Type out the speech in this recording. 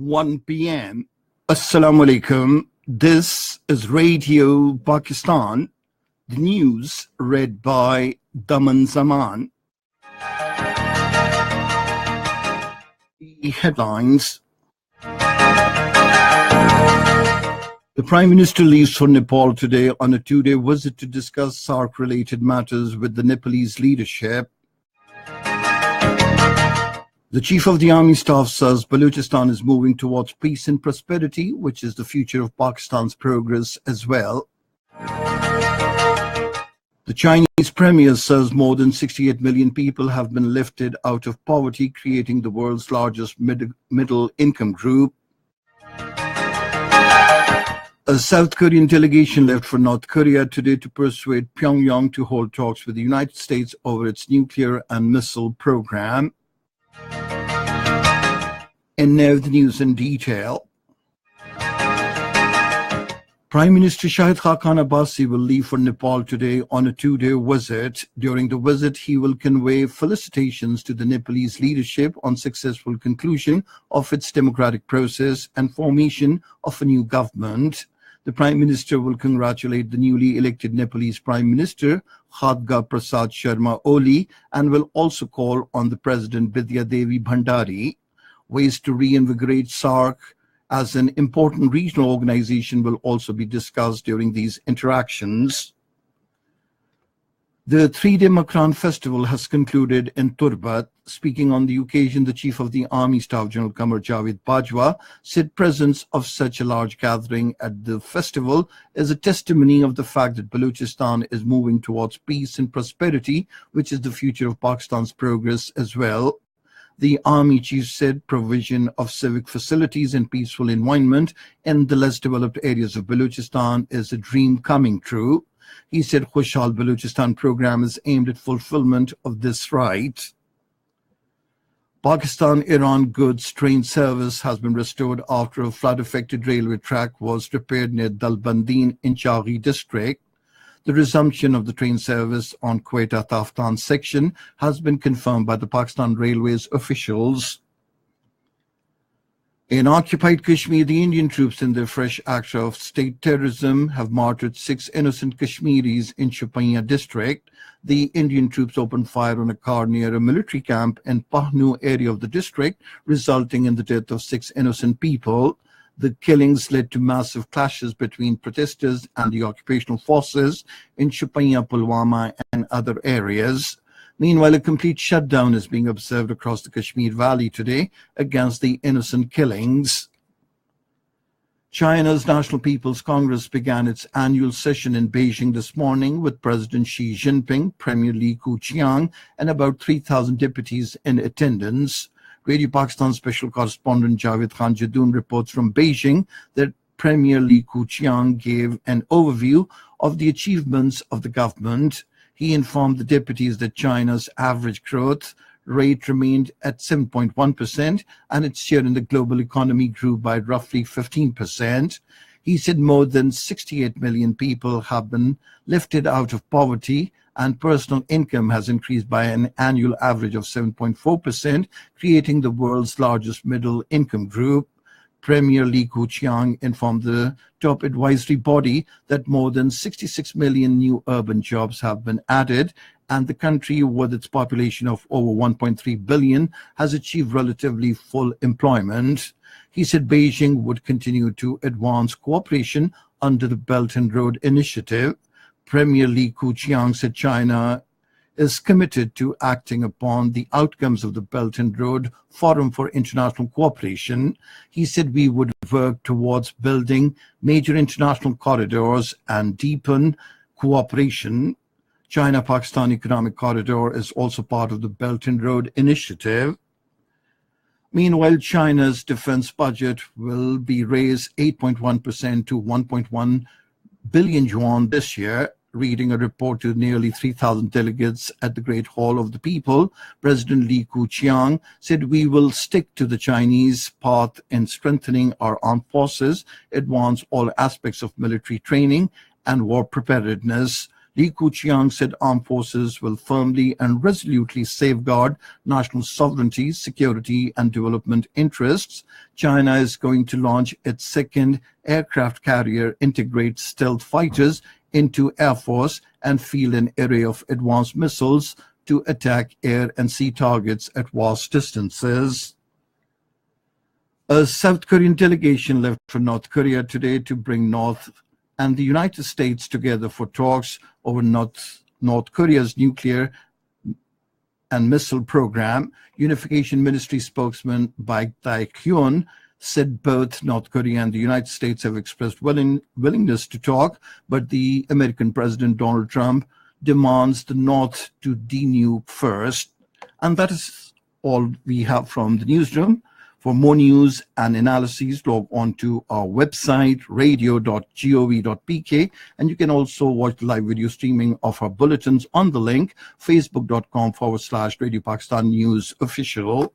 1 p.m. Assalamu alaikum. This is Radio Pakistan. The news read by Daman Zaman. The headlines. The Prime Minister leaves for Nepal today on a two-day visit to discuss SAARC-related matters with the Nepalese leadership. The Chief of the Army Staff says Balochistan is moving towards peace and prosperity, which is the future of Pakistan's progress as well. The Chinese Premier says more than 68 million people have been lifted out of poverty, creating the world's largest middle-income group. A South Korean delegation left for North Korea today to persuade Pyongyang to hold talks with the United States over its nuclear and missile program. And now the news in detail. Prime Minister Shahid Khaqan Abbasi will leave for Nepal today on a two-day visit. During the visit, he will convey felicitations to the Nepalese leadership on successful conclusion of its democratic process and formation of a new government. The Prime Minister will congratulate the newly elected Nepalese Prime Minister Khadga Prasad Sharma Oli and will also call on the President Bidya Devi Bhandari. Ways to reinvigorate SAARC as an important regional organization will also be discussed during these interactions. The three-day Makran festival has concluded in Turbat. Speaking on the occasion, the Chief of the Army Staff General Qamar Javed Bajwa said presence of such a large gathering at the festival is a testimony of the fact that Balochistan is moving towards peace and prosperity, which is the future of Pakistan's progress as well. The Army Chief said provision of civic facilities and peaceful environment in the less developed areas of Balochistan is a dream coming true. He said Khushhal Balochistan program is aimed at fulfillment of this right. Pakistan-Iran goods train service has been restored after a flood-affected railway track was repaired near Dalbandin in Chaghi district. The resumption of the train service on Quetta-Taftan section has been confirmed by the Pakistan Railways officials. In occupied Kashmir, the Indian troops in their fresh act of state terrorism have martyred 6 innocent Kashmiris in Shopaiya district. The Indian troops opened fire on a car near a military camp in Pahnu area of the district, resulting in the death of 6 innocent people. The killings led to massive clashes between protesters and the occupational forces in Shopaiya, Pulwama and other areas. Meanwhile, a complete shutdown is being observed across the Kashmir Valley today against the innocent killings. China's National People's Congress began its annual session in Beijing this morning with President Xi Jinping, Premier Li Keqiang, and about 3,000 deputies in attendance. Radio Pakistan special correspondent Javed Khan Jadoon reports from Beijing that Premier Li Keqiang gave an overview of the achievements of the government. He informed the deputies that China's average growth rate remained at 7.1% and its share in the global economy grew by roughly 15%. He said more than 68 million people have been lifted out of poverty and personal income has increased by an annual average of 7.4%, creating the world's largest middle-income group. Premier Li Keqiang informed the top advisory body that more than 66 million new urban jobs have been added, and the country, with its population of over 1.3 billion, has achieved relatively full employment. He said Beijing would continue to advance cooperation under the Belt and Road Initiative. Premier Li Keqiang said China is committed to acting upon the outcomes of the Belt and Road Forum for International Cooperation. He said we would work towards building major international corridors and deepen cooperation. China-Pakistan Economic Corridor is also part of the Belt and Road Initiative. Meanwhile, China's defense budget will be raised 8.1% to 1.1 billion yuan this year. Reading a report to nearly 3,000 delegates at the Great Hall of the People, President Li Keqiang said we will stick to the Chinese path in strengthening our armed forces, advance all aspects of military training and war preparedness. Li Keqiang said armed forces will firmly and resolutely safeguard national sovereignty, security, and development interests. China is going to launch its second aircraft carrier, integrate stealth fighters into Air Force, and field an array of advanced missiles to attack air and sea targets at vast distances. A South Korean delegation left for North Korea today to bring North and the United States together for talks over North Korea's nuclear and missile program. Unification Ministry spokesman Baek Tae-kyun said both North Korea and the United States have expressed willingness to talk, but the American President Donald Trump demands the North to denuke first. And that is all we have from the newsroom. For more news and analyses, log on to our website, radio.gov.pk, and you can also watch the live video streaming of our bulletins on the link, facebook.com/Radio Pakistan News Official.